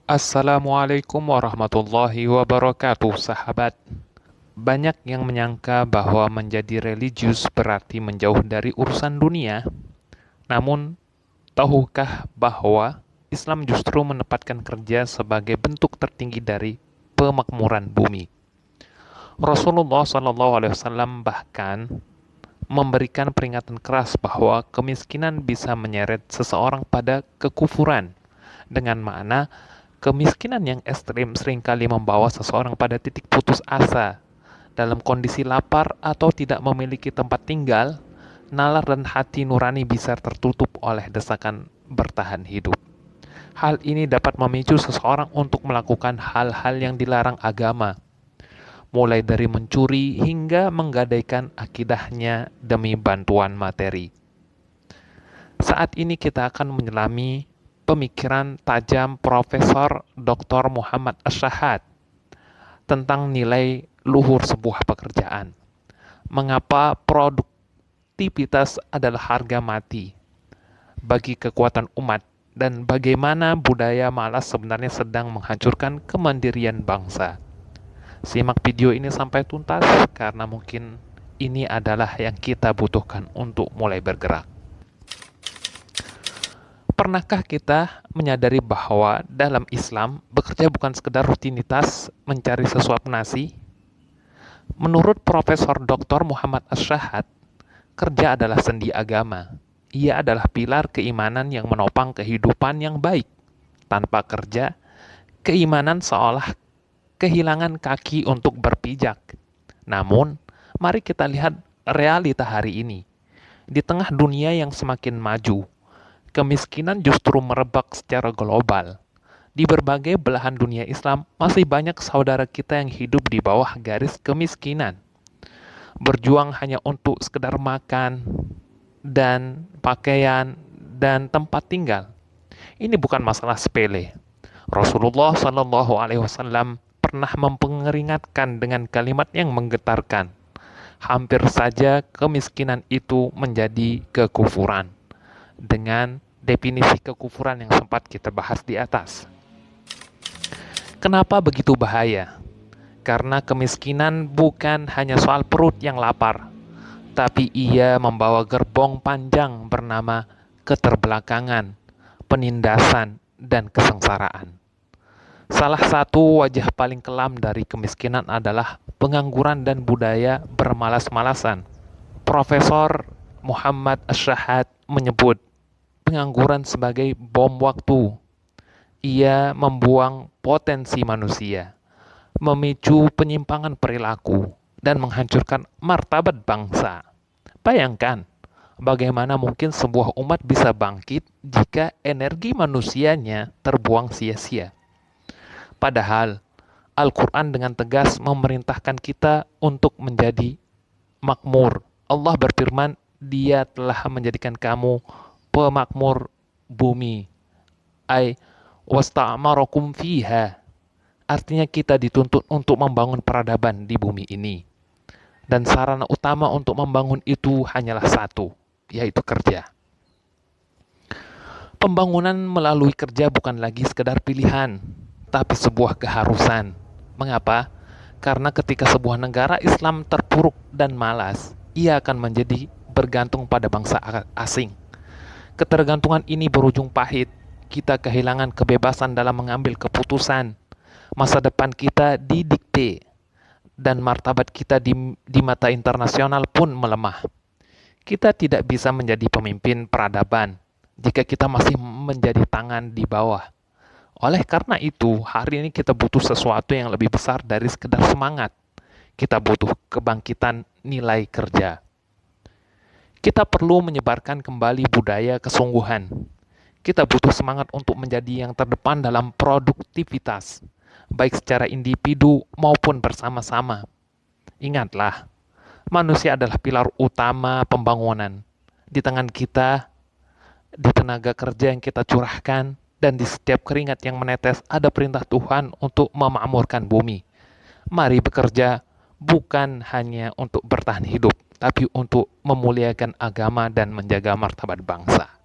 Assalamualaikum warahmatullahi wabarakatuh, sahabat. Banyak yang menyangka bahwa menjadi religius berarti menjauh dari urusan dunia. Namun, tahukah bahwa Islam justru menempatkan kerja sebagai bentuk tertinggi dari pemakmuran bumi? Rasulullah SAW bahkan memberikan peringatan keras bahwa kemiskinan bisa menyeret seseorang pada kekufuran, dengan makna kemiskinan yang ekstrim seringkali membawa seseorang pada titik putus asa. Dalam kondisi lapar atau tidak memiliki tempat tinggal, nalar dan hati nurani bisa tertutup oleh desakan bertahan hidup. Hal ini dapat memicu seseorang untuk melakukan hal-hal yang dilarang agama, mulai dari mencuri hingga menggadaikan akidahnya demi bantuan materi. Saat ini kita akan menyelami pemikiran tajam Profesor Dr. Muhammad Ash-Shahad tentang nilai luhur sebuah pekerjaan. Mengapa produktivitas adalah harga mati bagi kekuatan umat, dan bagaimana budaya malas sebenarnya sedang menghancurkan kemandirian bangsa. Simak video ini sampai tuntas karena mungkin ini adalah yang kita butuhkan untuk mulai bergerak. Pernahkah kita menyadari bahwa dalam Islam, bekerja bukan sekedar rutinitas mencari sesuap nasi? Menurut Profesor Dr. Muhammad Ash-Shahad, kerja adalah sendi agama. Ia adalah pilar keimanan yang menopang kehidupan yang baik. Tanpa kerja, keimanan seolah kehilangan kaki untuk berpijak. Namun, mari kita lihat realita hari ini. Di tengah dunia yang semakin maju, kemiskinan justru merebak secara global. Di berbagai belahan dunia Islam, masih banyak saudara kita yang hidup di bawah garis kemiskinan. Berjuang hanya untuk sekedar makan, dan pakaian, dan tempat tinggal. Ini bukan masalah sepele. Rasulullah SAW pernah memperingatkan dengan kalimat yang menggetarkan. Hampir saja kemiskinan itu menjadi kekufuran, dengan definisi kekufuran yang sempat kita bahas di atas. Kenapa begitu bahaya? Karena kemiskinan bukan hanya soal perut yang lapar, tapi ia membawa gerbong panjang bernama keterbelakangan, penindasan, dan kesengsaraan. Salah satu wajah paling kelam dari kemiskinan adalah pengangguran dan budaya bermalas-malasan. Profesor Muhammad Ash-Shahad menyebut pengangguran sebagai bom waktu. Ia membuang potensi manusia, memicu penyimpangan perilaku, dan menghancurkan martabat bangsa. Bayangkan, bagaimana mungkin sebuah umat bisa bangkit jika energi manusianya terbuang sia-sia. Padahal, Al-Quran dengan tegas memerintahkan kita untuk menjadi makmur. Allah berfirman, Dia telah menjadikan kamu pemakmur bumi. Wasta'amarakum fiha. Artinya kita dituntut untuk membangun peradaban di bumi ini. Dan sarana utama untuk membangun itu hanyalah satu, yaitu kerja. Pembangunan melalui kerja bukan lagi sekedar pilihan, tapi sebuah keharusan. Mengapa? Karena ketika sebuah negara Islam terpuruk dan malas, ia akan menjadi bergantung pada bangsa asing. Ketergantungan ini berujung pahit. Kita kehilangan kebebasan dalam mengambil keputusan. Masa depan kita didikte, dan martabat kita di mata internasional pun melemah. Kita tidak bisa menjadi pemimpin peradaban jika kita masih menjadi tangan di bawah. Oleh karena itu, hari ini kita butuh sesuatu yang lebih besar dari sekedar semangat. Kita butuh kebangkitan nilai kerja. Kita perlu menyebarkan kembali budaya kesungguhan. Kita butuh semangat untuk menjadi yang terdepan dalam produktivitas, baik secara individu maupun bersama-sama. Ingatlah, manusia adalah pilar utama pembangunan. Di tangan kita, di tenaga kerja yang kita curahkan, dan di setiap keringat yang menetes ada perintah Tuhan untuk memakmurkan bumi. Mari bekerja bukan hanya untuk bertahan hidup, tapi untuk memuliakan agama dan menjaga martabat bangsa.